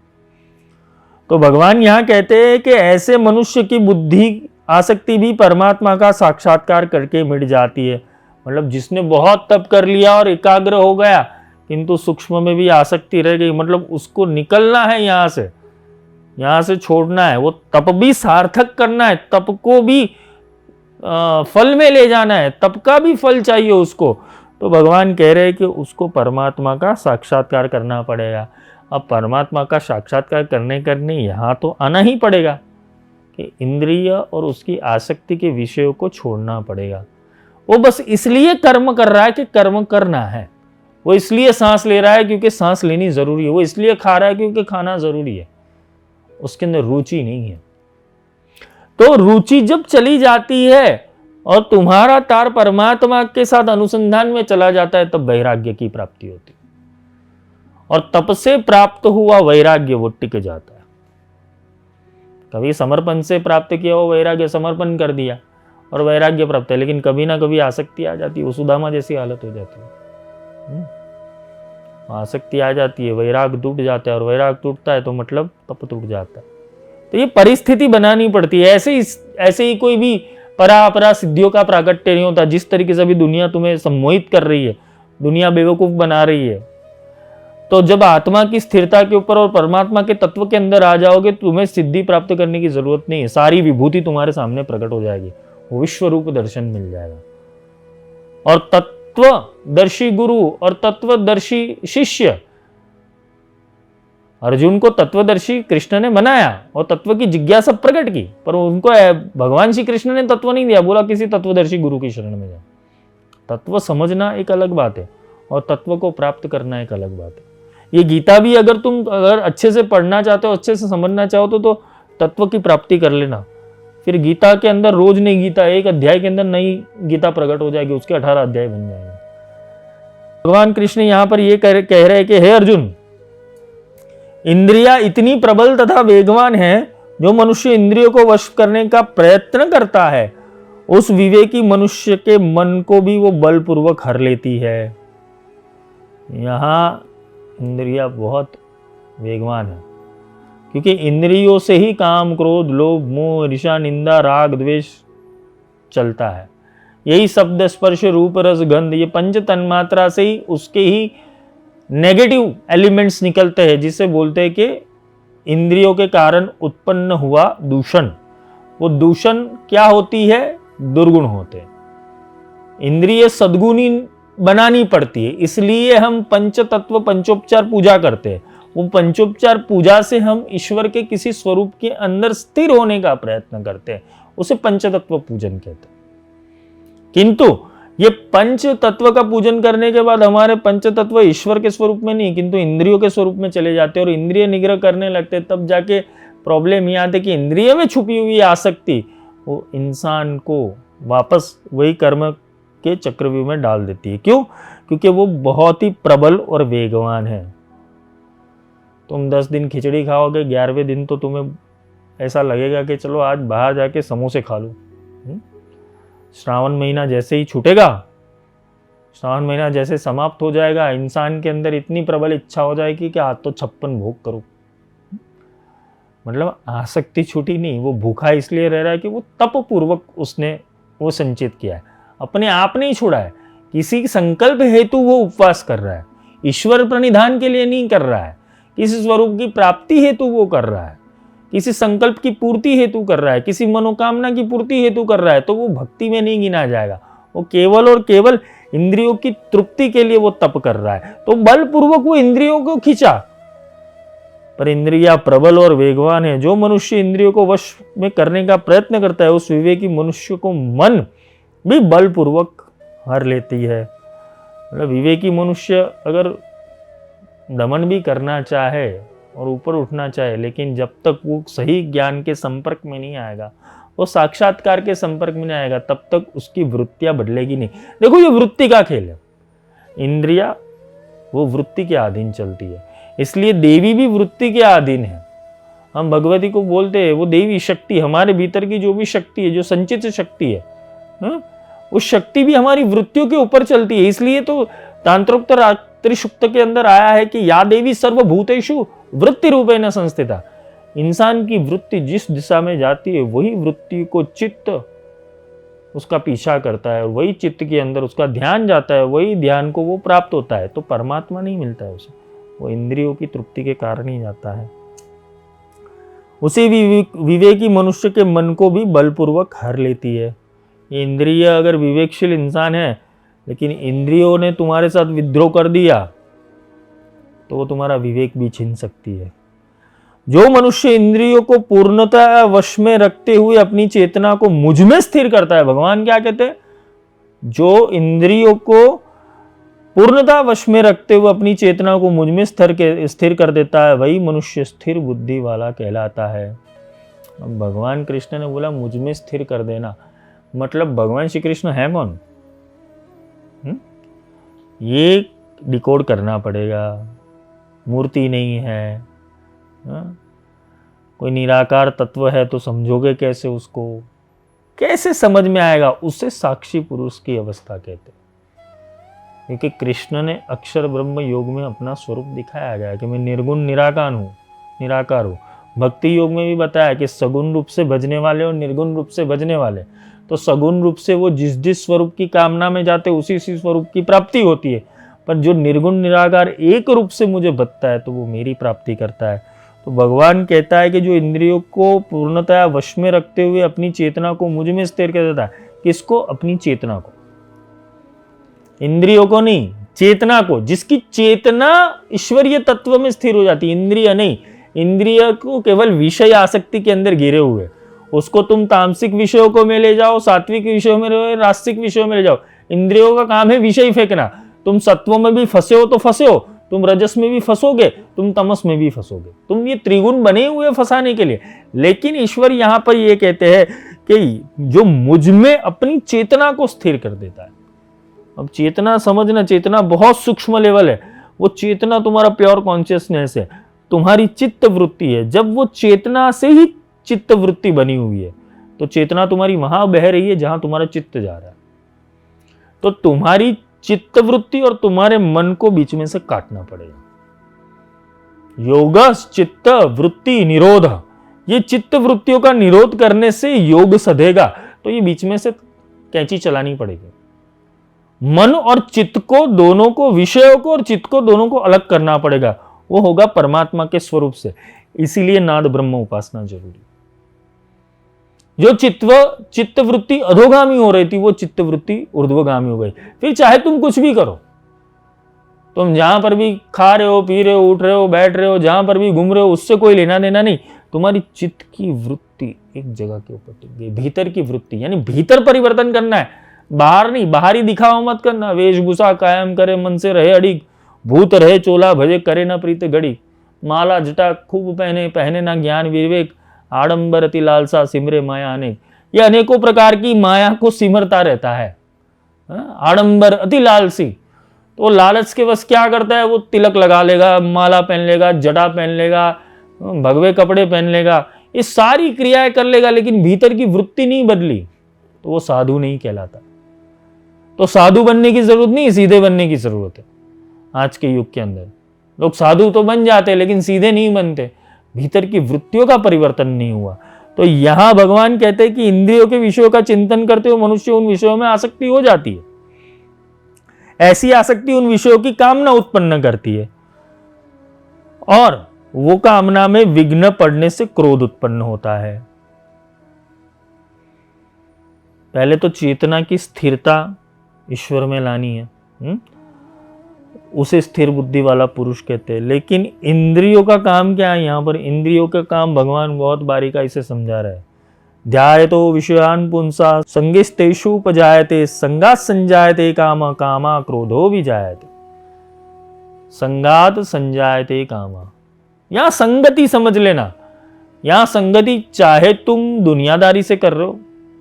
तो भगवान यहाँ कहते हैं कि ऐसे मनुष्य की बुद्धि, आसक्ति भी परमात्मा का साक्षात्कार करके मिट जाती है। मतलब जिसने बहुत तप कर लिया और एकाग्र हो गया, किंतु सूक्ष्म में भी आसक्ति रह गई, मतलब उसको निकलना है यहाँ से छोड़ना है। वो तप भी सार्थक करना है, तप को भी फल में ले जाना है, तप का भी फल चाहिए उसको। तो भगवान कह रहे हैं कि उसको परमात्मा का साक्षात्कार करना पड़ेगा। अब परमात्मा का साक्षात्कार करने यहाँ तो आना ही पड़ेगा कि इंद्रिय और उसकी आसक्ति के विषयों को छोड़ना पड़ेगा। वो बस इसलिए कर्म कर रहा है कि कर्म करना है, वो इसलिए सांस ले रहा है क्योंकि सांस लेनी जरूरी है, वो इसलिए खा रहा है क्योंकि खाना जरूरी है। उसके अंदर रुचि नहीं है। तो रुचि जब चली जाती है और तुम्हारा तार परमात्मा के साथ अनुसंधान में चला जाता है, तब वैराग्य की प्राप्ति होती है। और तप से प्राप्त हुआ वैराग्य वो टिक जाता है। कभी समर्पण से प्राप्त किया वो वैराग्य समर्पण कर दिया, और वैराग्य प्राप्त है, लेकिन कभी ना कभी आसक्ति आ जाती है, वो सुदामा जैसी हालत हो जाती है। आसक्ति आ जाती है, वैराग टूट जाता है, और वैराग टूटता है तो मतलब तप टूट जाता है। तो ये परिस्थिति बनानी पड़ती है। ऐसे ही कोई भी परा सिद्धियों का प्राकट्य नहीं होता। जिस तरीके से अभी दुनिया तुम्हें सम्मोहित कर रही है, दुनिया बेवकूफ बना रही है, तो जब आत्मा की स्थिरता के ऊपर और परमात्मा के तत्व के अंदर आ जाओगे, तुम्हें सिद्धि प्राप्त करने की जरूरत नहीं है। सारी विभूति तुम्हारे सामने प्रकट हो जाएगी, वो विश्व रूप दर्शन मिल जाएगा। और तत्वदर्शी गुरु और तत्वदर्शी शिष्य, अर्जुन को तत्वदर्शी कृष्ण ने बनाया और तत्व की जिज्ञासा प्रकट की, पर उनको भगवान श्री कृष्ण ने तत्व नहीं दिया, बोला किसी तत्वदर्शी गुरु की शरण में जाओ। तत्व समझना एक अलग बात है और तत्व को प्राप्त करना एक अलग बात है। ये गीता भी अगर अच्छे से पढ़ना चाहते हो, अच्छे से समझना चाहो तो तत्व की प्राप्ति कर लेना। फिर गीता के अंदर रोज नई गीता, एक अध्याय के अंदर नई गीता प्रकट हो जाएगी, उसके 18 अध्याय बन जाएंगे। भगवान कृष्ण यहां पर ये कह रहे हैं कि हे अर्जुन, इंद्रियां इतनी प्रबल तथा वेगवान है, जो मनुष्य इंद्रियों को वश करने का प्रयत्न करता है, उस विवेकी मनुष्य के मन को भी वो बलपूर्वक हर लेती है। यहां इंद्रियां बहुत वेगवान है, क्योंकि इंद्रियों से ही काम, क्रोध, लोभ, मोह, ईर्ष्या, निंदा, राग, द्वेष चलता है। यही शब्द, स्पर्श, रूप, रस, गंध, ये पंच तन्मात्रा से ही उसके ही नेगेटिव एलिमेंट्स निकलते हैं, जिसे बोलते हैं कि इंद्रियों के कारण उत्पन्न हुआ दूषण। वो दूषण क्या होती है? दुर्गुण होते हैं। इंद्रिय सद्गुणी बनानी पड़ती है, इसलिए हम पंच तत्व पंचोपचार पूजा करते हैं। वो पंचोपचार पूजा से हम ईश्वर के किसी स्वरूप के अंदर स्थिर होने का प्रयत्न करते हैं, उसे पंचतत्व पूजन कहते हैं। किंतु ये पंच तत्व का पूजन करने के बाद हमारे पंच तत्व ईश्वर के स्वरूप में नहीं, किंतु इंद्रियों के स्वरूप में चले जाते हैं और इंद्रिय निग्रह करने लगते हैं। तब जाके प्रॉब्लम ये आती है कि इंद्रिय में छुपी हुई आसक्ति वो इंसान को वापस वही कर्म के चक्रव्यूह में डाल देती है। क्यों? क्योंकि वो बहुत ही प्रबल और वेगवान है। तुम 10 दिन खिचड़ी खाओगे, 11वें दिन तो तुम्हें ऐसा लगेगा कि चलो आज बाहर जाके समोसे खा लो। श्रावण महीना जैसे ही छूटेगा, श्रावण महीना जैसे समाप्त हो जाएगा, इंसान के अंदर इतनी प्रबल इच्छा हो जाएगी कि आज तो 56 भोग करो। मतलब आसक्ति छूटी नहीं, वो भूखा इसलिए रह रहा है कि वो तप पूर्वक उसने वो संचित किया है, अपने आप नहीं छोड़ा है। किसी संकल्प हेतु वो उपवास कर रहा है, ईश्वर प्रणिधान के लिए नहीं कर रहा है, किसी स्वरूप की प्राप्ति हेतु वो कर रहा है, किसी संकल्प की पूर्ति हेतु कर रहा है, किसी मनोकामना की पूर्ति हेतु कर रहा है, तो वो भक्ति में नहीं गिना जाएगा। वो केवल और केवल इंद्रियों की तृप्ति के लिए वो तप कर रहा है, तो बलपूर्वक वो इंद्रियों को खींचा। पर इंद्रियां प्रबल और वेगवान है। जो मनुष्य इंद्रियों को वश में करने का प्रयत्न करता है, उस विवेकी मनुष्य को मन भी बलपूर्वक हर लेती है। मतलब विवेकी मनुष्य अगर दमन भी करना चाहे और ऊपर उठना चाहे, लेकिन जब तक वो सही ज्ञान के संपर्क में नहीं आएगा, वो साक्षात्कार के संपर्क में नहीं आएगा, तब तक उसकी वृत्तियां बदलेगी नहीं। देखो, ये वृत्ति का खेल है। इंद्रिया वो वृत्ति के अधीन चलती है, इसलिए देवी भी वृत्ति के अधीन है। हम भगवती को बोलते हैं वो देवी शक्ति, हमारे भीतर की जो भी शक्ति है, जो संचित शक्ति है, उस शक्ति भी हमारी वृत्तियों के ऊपर चलती है। इसलिए तो तांत्रोक्त रात्रि सुक्त के अंदर आया है कि या देवी सर्वभूतेषु वृत्ति रूपेण संस्थिता। इंसान की वृत्ति जिस दिशा में जाती है, वही वृत्ति को चित्त उसका पीछा करता है, वही चित्त के अंदर उसका ध्यान जाता है, वही ध्यान को वो प्राप्त होता है। तो परमात्मा नहीं मिलता है उसे, वो इंद्रियों की तृप्ति के कारण ही जाता है। उसी विवेकी मनुष्य के मन को भी बलपूर्वक हर लेती है। ये इंद्रिय अगर विवेकशील इंसान है, लेकिन इंद्रियों ने तुम्हारे साथ विद्रोह कर दिया, तो वो तुम्हारा विवेक भी छीन सकती है। जो मनुष्य इंद्रियों को पूर्णतः वश में रखते हुए अपनी चेतना को मुझ में स्थिर करता है, भगवान क्या कहते हैं? जो इंद्रियों को पूर्णतः वश में रखते हुए अपनी चेतना को मुझ में स्थिर कर देता है, वही मनुष्य स्थिर बुद्धि वाला कहलाता है। अब भगवान कृष्ण ने बोला मुझ में स्थिर कर देना, मतलब भगवान श्री कृष्ण है कौन? ये डिकोड करना पड़ेगा। मूर्ति नहीं है, कोई निराकार तत्व है, तो समझोगे कैसे उसको? कैसे समझ में आएगा? उसे साक्षी पुरुष की अवस्था कहते हैं। क्योंकि कृष्ण ने अक्षर ब्रह्म योग में अपना स्वरूप दिखाया गया कि मैं निर्गुण निराकार हूँ। भक्ति योग में भी बताया कि सगुण रूप से भजने वाले और निर्गुण रूप से भजने वाले। तो सगुण रूप से वो जिस स्वरूप की कामना में जाते उसी स्वरूप की प्राप्ति होती है, पर जो निर्गुण निराकार एक रूप से मुझे भजता है तो वो मेरी प्राप्ति करता है। तो भगवान कहता है कि जो इंद्रियों को पूर्णतया वश में रखते हुए अपनी चेतना को मुझ में स्थिर कर देता है। किसको? अपनी चेतना को, इंद्रियों को नहीं, चेतना को। जिसकी चेतना ईश्वरीय तत्व में स्थिर हो जाती है, इंद्रिय नहीं। इंद्रिय को केवल विषय आसक्ति के अंदर घिरे हुए, उसको तुम तामसिक विषयों को में ले जाओ, सात्विक विषयों में ले, रास्तिक विषयों में ले जाओ। इंद्रियों का काम है विषय फेंकना। तुम सत्वों में भी फंसे हो तो फंसे हो, तुम रजस में भी फंसोगे, तुम तमस में भी फंसोगे। तुम ये त्रिगुण बने हुए फंसाने के लिए। लेकिन ईश्वर यहां पर ये कहते हैं कि जो मुझ में अपनी चेतना को स्थिर कर देता है। अब चेतना समझना, चेतना बहुत सूक्ष्म लेवल है। वो चेतना तुम्हारा प्योर कॉन्शियसनेस है, तुम्हारी चित्त वृत्ति है। जब वो चेतना से ही चित्त वृत्ति बनी हुई है तो चेतना तुम्हारी वहां बह रही है जहां तुम्हारा चित्त जा रहा है। तो तुम्हारी चित्त वृत्ति और तुम्हारे मन को बीच में से काटना पड़ेगा। योग चित्त वृत्ति निरोध, ये चित्त वृत्तियों का निरोध करने से योग सधेगा। तो ये बीच में से कैंची चलानी पड़ेगी। मन और चित्त को दोनों को, विषयों को और चित्त को दोनों को अलग करना पड़ेगा। वो होगा परमात्मा के स्वरूप से। इसीलिए नाद ब्रह्म उपासना जरूरी। जो चित्त वृत्ति अधोगामी हो रही थी वो चित्त वृत्ति ऊर्ध्वगामी हो गई। फिर चाहे तुम कुछ भी करो, तुम जहां पर भी खा रहे हो, पी रहे हो, उठ रहे हो, बैठ रहे हो, जहां पर भी घूम रहे हो, उससे कोई लेना देना नहीं। तुम्हारी चित्त की वृत्ति एक जगह के ऊपर टिक गई। भीतर की वृत्ति, यानी भीतर परिवर्तन करना है, बाहर नहीं। बाहरी दिखावा मत करना। वेशभूषा कायम करे, मन से रहे अड़िग, भूत रहे चोला भजे, करे न प्रीत घड़ी। माला जटा खूब पहने ना ज्ञान विवेक, आडंबर अति लालसा सिमरे माया अनेक। ये अनेकों प्रकार की माया को सिमरता रहता है। आडंबर अति लालसी, तो लालच के बस क्या करता है? वो तिलक लगा लेगा, माला पहन लेगा, जटा पहन लेगा, भगवे कपड़े पहन लेगा, ये सारी क्रियाएं कर लेगा, लेकिन भीतर की वृत्ति नहीं बदली तो वो साधु नहीं कहलाता। तो साधु बनने की जरूरत नहीं, सीधे बनने की जरूरत है। आज के युग के अंदर लोग साधु तो बन जाते लेकिन सीधे नहीं बनते, भीतर की वृत्तियों का परिवर्तन नहीं हुआ। तो यहां भगवान कहते हैं कि इंद्रियों के विषयों का चिंतन करते हुए मनुष्य उन विषयों में आसक्ति हो जाती है। ऐसी आसक्ति उन विषयों की कामना उत्पन्न करती है और वो कामना में विघ्न पड़ने से क्रोध उत्पन्न होता है। पहले तो चेतना की स्थिरता ईश्वर में लानी है, उसे स्थिर बुद्धि वाला पुरुष कहते हैं। लेकिन इंद्रियों का काम क्या है? यहां पर इंद्रियों का काम भगवान बहुत बारीकाई से समझा रहा है। ध्यायतो विषयान पुंसा संगिस्तेषु उपजायते, संगात संजायते कामा, कामा क्रोधो विजायते। संगात संजायते कामा, यहां संगति समझ लेना। यहां संगति चाहे तुम दुनियादारी से कर रहे हो,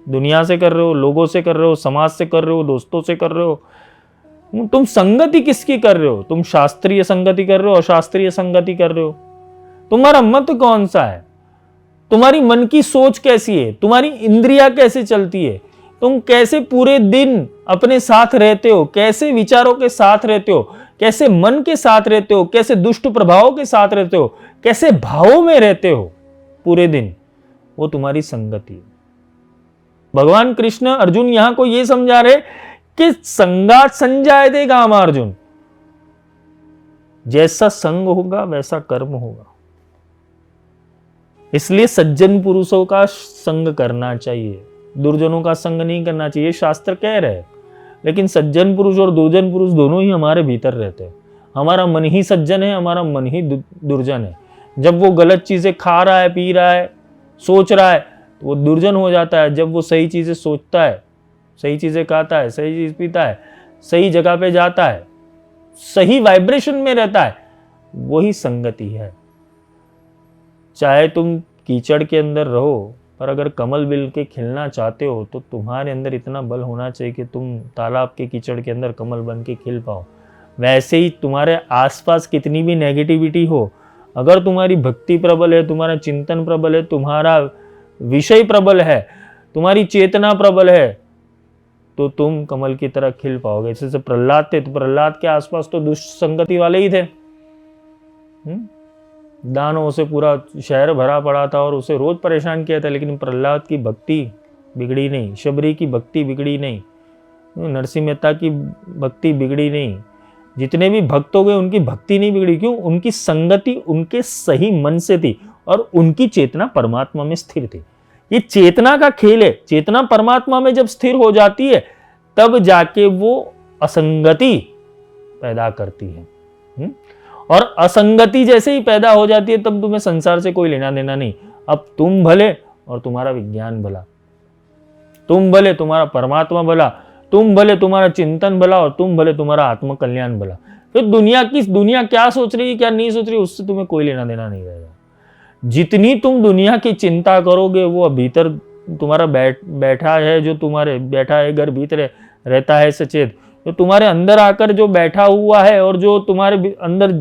दुनिया से कर रहे हो, लोगों से कर रहे हो, समाज से कर रहे हो, दोस्तों से कर रहे हो, तुम संगति किसकी कर रहे हो? तुम शास्त्रीय संगति कर रहे हो, अशास्त्रीय संगति कर रहे हो? तुम्हारा मत कौन सा है? तुम्हारी मन की सोच कैसी है? तुम्हारी इंद्रियां कैसे चलती है? तुम कैसे पूरे दिन अपने साथ रहते हो? कैसे विचारों के साथ रहते हो? कैसे मन के साथ रहते हो? कैसे दुष्ट प्रभावों के साथ रहते हो? कैसे भावों में रहते हो पूरे दिन? वो तुम्हारी संगति है। भगवान कृष्ण अर्जुन यहां को यह समझा रहे कि संगात संजायते कामा। अर्जुन, जैसा संग होगा वैसा कर्म होगा। इसलिए सज्जन पुरुषों का संग करना चाहिए, दुर्जनों का संग नहीं करना चाहिए, शास्त्र कह रहे हैं। लेकिन सज्जन पुरुष और दुर्जन पुरुष दोनों ही हमारे भीतर रहते हैं। हमारा मन ही सज्जन है, हमारा मन ही दुर्जन है। जब वो गलत चीजें खा रहा है, पी रहा है, सोच रहा है तो वो दुर्जन हो जाता है। जब वो सही चीजें सोचता है, सही चीजें खाता है, सही चीज पीता है, सही जगह पे जाता है, सही वाइब्रेशन में रहता है, वही संगति है। चाहे तुम कीचड़ के अंदर रहो, पर अगर कमल बिल के खिलना चाहते हो तो तुम्हारे अंदर इतना बल होना चाहिए कि तुम तालाब के कीचड़ के अंदर कमल बन के खिल पाओ। वैसे ही तुम्हारे आसपास कितनी भी नेगेटिविटी हो, अगर तुम्हारी भक्ति प्रबल है, तुम्हारा चिंतन प्रबल है, तुम्हारा विषय प्रबल है, तुम्हारी चेतना प्रबल है तो तुम कमल की तरह खिल पाओगे। जैसे प्रहलाद थे, तो प्रहलाद के आसपास तो दुष्ट संगति वाले ही थे। दानों से पूरा शहर भरा पड़ा था और उसे रोज परेशान किया था, लेकिन प्रहलाद की भक्ति बिगड़ी नहीं, शबरी की भक्ति बिगड़ी नहीं, नरसिंह मेहता की भक्ति बिगड़ी नहीं, जितने भी भक्त हो गए उनकी भक्ति नहीं बिगड़ी। क्यों? उनकी संगति उनके सही मन से थी और उनकी चेतना परमात्मा में स्थिर थी। ये चेतना का खेल है। चेतना परमात्मा में जब स्थिर हो जाती है तब जाके वो असंगति पैदा करती है। और असंगति जैसे ही पैदा हो जाती है तब तुम्हें संसार से कोई लेना देना नहीं। अब तुम भले और तुम्हारा विज्ञान भला, तुम भले तुम्हारा परमात्मा भला, तुम भले तुम्हारा चिंतन भला और तुम भले तुम्हारा आत्म कल्याण भला। तो दुनिया क्या सोच रही है क्या नहीं सोच रही उससे तुम्हें कोई लेना देना नहीं रहेगा। जितनी तुम दुनिया की चिंता करोगे वो भीतर तुम्हारा बैठा है, जो तुम्हारे बैठा है घर भीतर रहता है सचेत, जो तुम्हारे अंदर आकर जो बैठा हुआ है और जो तुम्हारे अंदर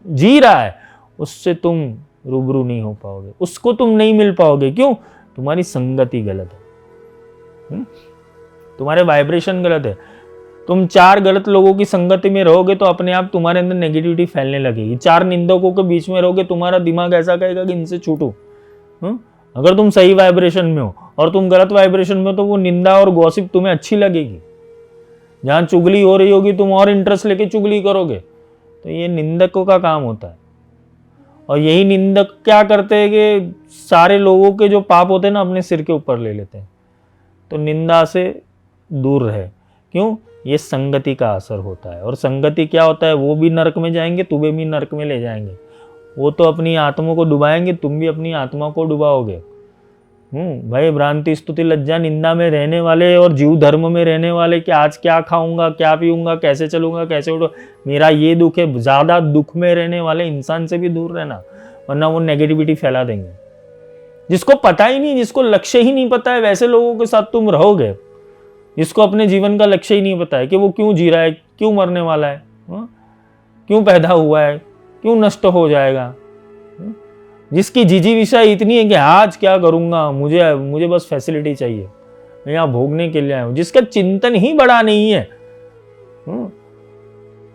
जी रहा है उससे तुम रूबरू नहीं हो पाओगे, उसको तुम नहीं मिल पाओगे। क्यों? तुम्हारी संगति गलत है, तुम्हारे वाइब्रेशन गलत है। तुम 4 गलत लोगों की संगति में रहोगे तो अपने आप तुम्हारे अंदर नेगेटिविटी फैलने लगेगी। 4 निंदकों के बीच में रहोगे तुम्हारा दिमाग ऐसा कहेगा कि इनसे छूटो। अगर तुम सही वाइब्रेशन में हो और तुम गलत वाइब्रेशन में हो तो वो निंदा और गॉसिप तुम्हें अच्छी लगेगी। जहां चुगली हो रही होगी तुम और इंटरेस्ट लेके चुगली करोगे। तो ये निंदकों का काम होता है। और यही निंदक क्या करते हैं कि सारे लोगों के जो पाप होते हैं ना अपने सिर के ऊपर ले लेते हैं। तो निंदा से दूर रहे। क्यों? ये संगति का असर होता है। और संगति क्या होता है? वो भी नरक में जाएंगे, तुम्हें भी नरक में ले जाएंगे। वो तो अपनी आत्मा को डुबाएंगे, तुम भी अपनी आत्मा को डुबाओगे। भाई भ्रांति स्तुति लज्जा निंदा में रहने वाले और जीव धर्म में रहने वाले कि आज क्या खाऊंगा, क्या पीऊंगा, कैसे चलूंगा, कैसे उठो, मेरा ये दुख है, ज्यादा दुख में रहने वाले इंसान से भी दूर रहना, वरना वो नेगेटिविटी फैला देंगे। जिसको पता ही नहीं, जिसको लक्ष्य ही नहीं पता है, वैसे लोगों के साथ तुम रहोगे। जिसको अपने जीवन का लक्ष्य ही नहीं पता है कि वो क्यों जी रहा है, क्यों मरने वाला है, क्यों पैदा हुआ है, क्यों नष्ट हो जाएगा, जिसकी जिजीविषा इतनी है कि आज क्या करूंगा, मुझे बस फैसिलिटी चाहिए, मैं यहाँ भोगने के लिए आया हूं, जिसका चिंतन ही बड़ा नहीं है,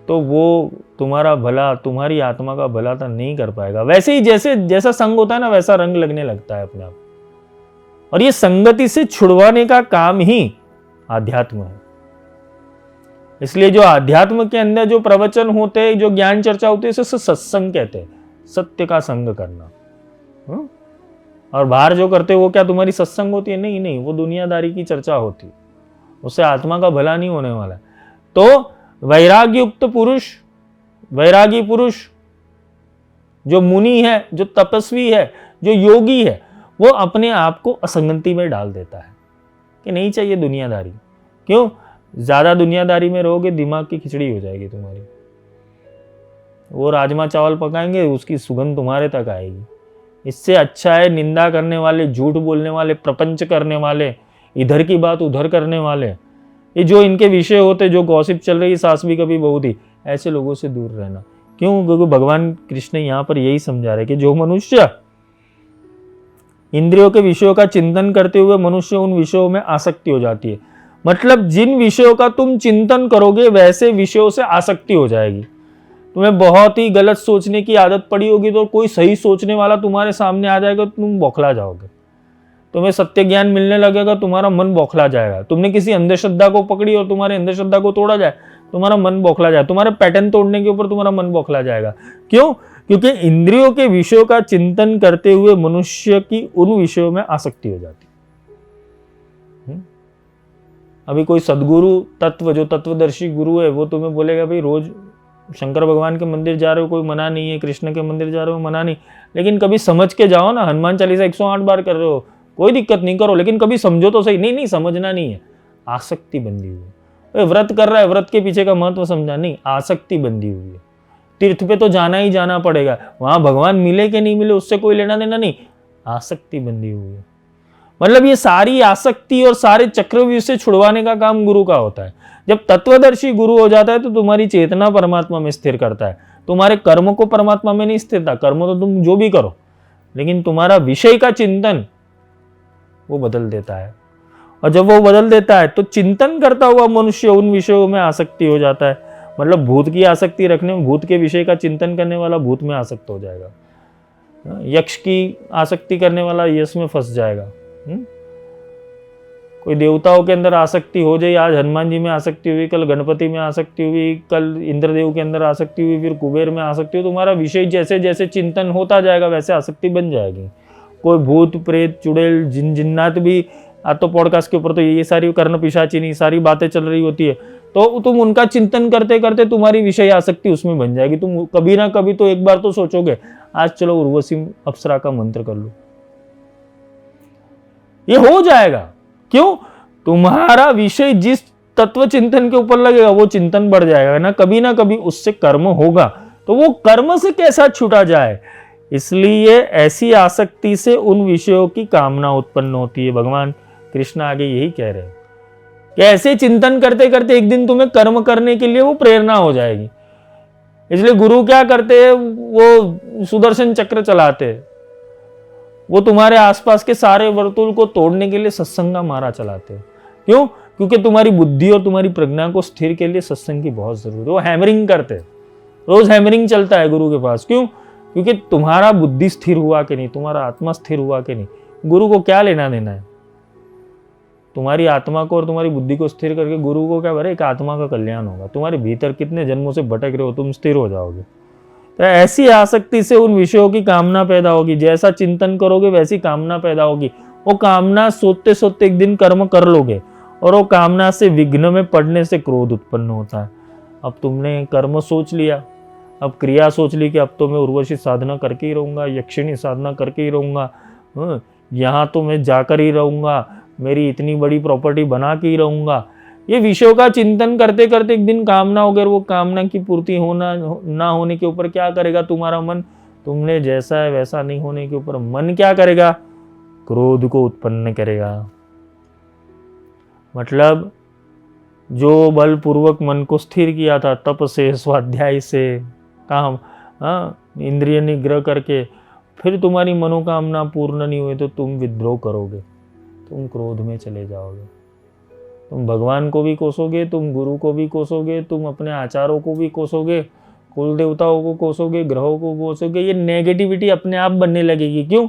तो वो तुम्हारा भला, तुम्हारी आत्मा का भला तो नहीं कर पाएगा। वैसे ही जैसा संग होता है ना वैसा रंग लगने लगता है अपने आप। और ये संगति से छुड़वाने का काम ही आध्यात्म है। इसलिए जो आध्यात्म के अंदर जो प्रवचन होते हैं, जो ज्ञान चर्चा होती है, इसे सत्संग कहते हैं, सत्य का संग करना। और बाहर जो करते हो वो क्या तुम्हारी सत्संग होती है? नहीं, वो दुनियादारी की चर्चा होती है, उससे आत्मा का भला नहीं होने वाला। तो वैराग्युक्त पुरुष, वैरागी पुरुष जो मुनि है, जो तपस्वी है, जो योगी है, वो अपने आप को असंगति में डाल देता है कि नहीं चाहिए दुनियादारी। क्यों? ज्यादा दुनियादारी में रहोगे दिमाग की खिचड़ी हो जाएगी तुम्हारी। वो राजमा चावल पकाएंगे, उसकी सुगंध तुम्हारे तक आएगी। इससे अच्छा है निंदा करने वाले, झूठ बोलने वाले, प्रपंच करने वाले, इधर की बात उधर करने वाले, ये जो इनके विषय होते, जो गॉसिप चल रही, सास भी कभी बहू थी, ऐसे लोगों से दूर रहना। क्यों? क्योंकि भगवान कृष्ण यहाँ पर यही समझा रहे कि जो मनुष्य इंद्रियों के विषयों का चिंतन करते हुए मनुष्य उन विषयों में आसक्ति हो जाती है। मतलब जिन विषयों का तुम चिंतन करोगे वैसे विषयों से आसक्ति हो जाएगी। तुम्हें बहुत ही गलत सोचने की आदत पड़ी होगी तो कोई सही सोचने वाला तुम्हारे सामने आ जाएगा, तुम बौखला जाओगे। तुम्हें सत्य ज्ञान मिलने लगेगा, तुम्हारा मन बौखला जाएगा। तुमने किसी अंधश्रद्धा को पकड़ी और तुम्हारे अंधश्रद्धा को तोड़ा जाए, तुम्हारा मन बौखला जाए। तुम्हारे पैटर्न तोड़ने के ऊपर तुम्हारा मन बौखला जाएगा। क्यों? क्योंकि इंद्रियों के विषयों का चिंतन करते हुए मनुष्य की उन विषयों में आसक्ति हो जाती है। अभी कोई सदगुरु तत्व, जो तत्वदर्शी गुरु है, वो तुम्हें बोलेगा भाई रोज शंकर भगवान के मंदिर जा रहे हो, कोई मना नहीं है, कृष्ण के मंदिर जा रहे हो, मना नहीं, लेकिन कभी समझ के जाओ ना। हनुमान चालीसा 108 बार कर रहे हो, कोई दिक्कत नहीं, करो, लेकिन कभी समझो तो सही। नहीं, समझना नहीं है, आसक्ति बंधी हुई है। व्रत कर रहा है, व्रत के पीछे का महत्व समझा नहीं, आसक्ति बंधी हुई है। तीर्थ पे तो जाना ही जाना पड़ेगा, वहां भगवान मिले कि नहीं मिले उससे कोई लेना देना नहीं, आसक्ति बंधी हुई है। मतलब ये सारी आसक्ति और सारे चक्रव्यूह से छुड़वाने का काम गुरु का होता है। जब तत्वदर्शी गुरु हो जाता है तो तुम्हारी चेतना परमात्मा में स्थिर करता है। तुम्हारे कर्म को परमात्मा में नहीं स्थिरता, कर्म तो तुम जो भी करो, लेकिन तुम्हारा विषय का चिंतन वो बदल देता है। और जब वो बदल देता है तो चिंतन करता हुआ मनुष्य उन विषयों में आसक्ति हो जाता है। मतलब भूत की आसक्ति रखने में, भूत के विषय का चिंतन करने वाला भूत में आसक्त हो जाएगा, यक्ष की आसक्ति करने वाला यश में फंस जाएगा। कोई देवताओं के अंदर आसक्ति हो जाए, आज हनुमान जी में आसक्ति हुई, कल गणपति में आसक्ति हुई, कल इंद्रदेव के अंदर आसक्ति हुई, फिर कुबेर में आसक्ति हुई, तुम्हारा विषय जैसे जैसे चिंतन होता जाएगा वैसे आसक्ति बन जाएगी। कोई भूत प्रेत चुड़ैल जिन्नात भी, आज तो पॉडकास्ट के ऊपर तो ये सारी कर्ण पिशाचिनी सारी बातें चल रही होती है, तो तुम उनका चिंतन करते करते तुम्हारी विषय आसक्ति उसमें बन जाएगी। तुम कभी ना कभी तो एक बार तो सोचोगे आज चलो उर्वशी अप्सरा का मंत्र कर लो, ये हो जाएगा। क्यों? तुम्हारा विषय जिस तत्व चिंतन के ऊपर लगेगा वो चिंतन बढ़ जाएगा ना कभी उससे कर्म होगा, तो वो कर्म से कैसा छूटा जाए, इसलिए ऐसी आसक्ति से उन विषयों की कामना उत्पन्न होती है। भगवान कृष्ण आगे यही कह रहे हैं कि ऐसे चिंतन करते करते एक दिन तुम्हें कर्म करने के लिए वो प्रेरणा हो जाएगी। इसलिए गुरु क्या करते हैं, वो सुदर्शन चक्र चलाते हैं, वो तुम्हारे आसपास के सारे वर्तुल को तोड़ने के लिए सत्संग का मारा चलाते हैं। क्यों? क्योंकि तुम्हारी बुद्धि और तुम्हारी प्रज्ञा को स्थिर के लिए सत्संग की बहुत जरूरत है। वो हैमरिंग करते, रोज हैमरिंग चलता है गुरु के पास। क्यों? क्योंकि तुम्हारा बुद्धि स्थिर हुआ कि नहीं, तुम्हारा आत्मा स्थिर हुआ कि नहीं, गुरु को क्या लेना देना है। तुम्हारी आत्मा को और तुम्हारी बुद्धि को स्थिर करके गुरु को क्या भरे, एक आत्मा का कल्याण होगा। तुम्हारे भीतर कितने जन्मों से भटक रहे हो, तुम स्थिर हो जाओगे। तो ऐसी आसक्ति से उन विषयों की कामना पैदा होगी, जैसा चिंतन करोगे वैसी कामना पैदा होगी। वो कामना सोचते सोचते एक दिन कर्म कर लोगे, और वो कामना से विघ्न में पड़ने से क्रोध उत्पन्न होता है। अब तुमने कर्म सोच लिया, अब क्रिया सोच ली कि अब तो मैं उर्वशी साधना करके ही रहूंगा, यक्षिणी साधना करके ही रहूंगा, यहाँ तो मैं जाकर ही रहूंगा, मेरी इतनी बड़ी प्रॉपर्टी बना के ही रहूंगा। ये विषयों का चिंतन करते करते एक दिन कामना हो गई, वो कामना की पूर्ति होना ना होने के ऊपर क्या करेगा तुम्हारा मन, तुमने जैसा है वैसा नहीं होने के ऊपर मन क्या करेगा, क्रोध को उत्पन्न करेगा। मतलब जो बलपूर्वक मन को स्थिर किया था तप से, स्वाध्याय से, काम, इंद्रिय निग्रह करके, फिर तुम्हारी मनोकामना पूर्ण नहीं हुई तो तुम विद्रोह करोगे, तुम क्रोध में चले जाओगे, तुम भगवान को भी कोसोगे, तुम गुरु को भी कोसोगे, तुम अपने आचारों को भी कोसोगे, कुल देवताओं को कोसोगे, ग्रहों को कोसोगे। ये नेगेटिविटी अपने आप बनने लगेगी। क्यों?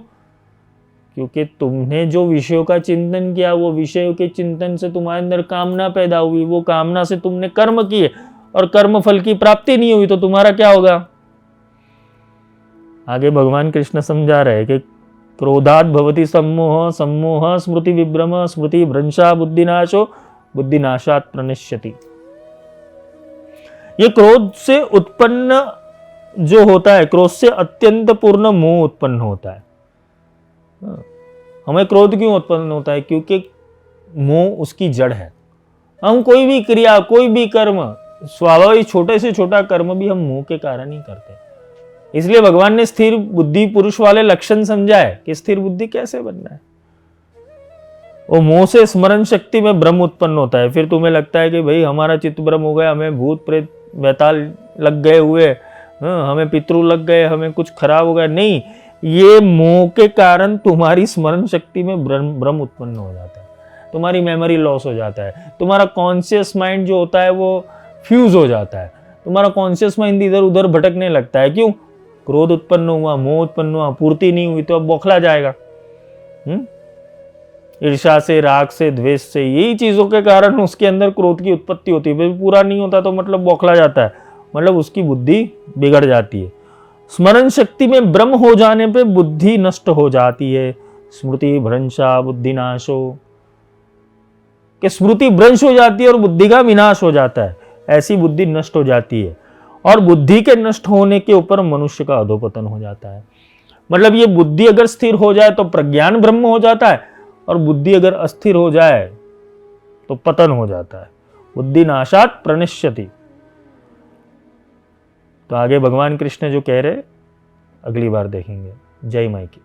क्योंकि तुमने जो विषयों का चिंतन किया, वो विषयों के चिंतन से तुम्हारे अंदर कामना पैदा हुई, वो कामना से तुमने कर्म किए और कर्म फल की प्राप्ति नहीं हुई तो तुम्हारा क्या होगा। आगे भगवान कृष्ण समझा रहे कि क्रोधात् भवति सम्मोह, सम्मोह स्मृति विभ्रम, स्मृति भ्रंशा बुद्धिनाशो, बुद्धिनाशात् प्रणश्यति। ये क्रोध से उत्पन्न जो होता है, क्रोध से अत्यंत पूर्ण मोह उत्पन्न होता है। हमें क्रोध क्यों उत्पन्न होता है? क्योंकि मोह उसकी जड़ है। हम कोई भी क्रिया, कोई भी कर्म, स्वाभाविक छोटे से छोटा कर्म भी हम मोह के कारण ही करते हैं। इसलिए भगवान ने स्थिर बुद्धि पुरुष वाले लक्षण समझा है कि स्थिर बुद्धि कैसे बनना है। वो मोह से स्मरण शक्ति में भ्रम उत्पन्न होता है। फिर तुम्हें लगता है कि भाई हमारा चित्त भ्रम हो गया, हमें भूत प्रेत बैताल लग गए हुए, हमें पितृ लग गए, हमें कुछ खराब हो गया। नहीं, ये मोह के कारण तुम्हारी स्मरण शक्ति में भ्रम उत्पन्न हो जाता है, तुम्हारी मेमोरी लॉस हो जाता है, तुम्हारा कॉन्शियस माइंड जो होता है वो फ्यूज हो जाता है, तुम्हारा कॉन्शियस माइंड इधर उधर भटकने लगता है। क्यों? क्रोध उत्पन्न हुआ, मोह उत्पन्न हुआ, पूर्ति नहीं हुई तो अब बौखला जाएगा। ईर्ष्या से, राग से, द्वेष से, यही चीजों के कारण उसके अंदर क्रोध की उत्पत्ति होती है। पूरा नहीं होता तो मतलब बौखला जाता है, मतलब उसकी बुद्धि बिगड़ जाती है। स्मरण शक्ति में भ्रम हो जाने पे बुद्धि नष्ट हो जाती है। स्मृति भ्रंशा बुद्धिनाशो, कि स्मृति भ्रंश हो जाती है और बुद्धि का विनाश हो जाता है। ऐसी बुद्धि नष्ट हो जाती है, और बुद्धि के नष्ट होने के ऊपर मनुष्य का अधोपतन हो जाता है। मतलब ये बुद्धि अगर स्थिर हो जाए तो प्रज्ञान ब्रह्म हो जाता है, और बुद्धि अगर अस्थिर हो जाए तो पतन हो जाता है। बुद्धि नाशात् प्रणश्यति। तो आगे भगवान कृष्ण जो कह रहे अगली बार देखेंगे। जय माई की।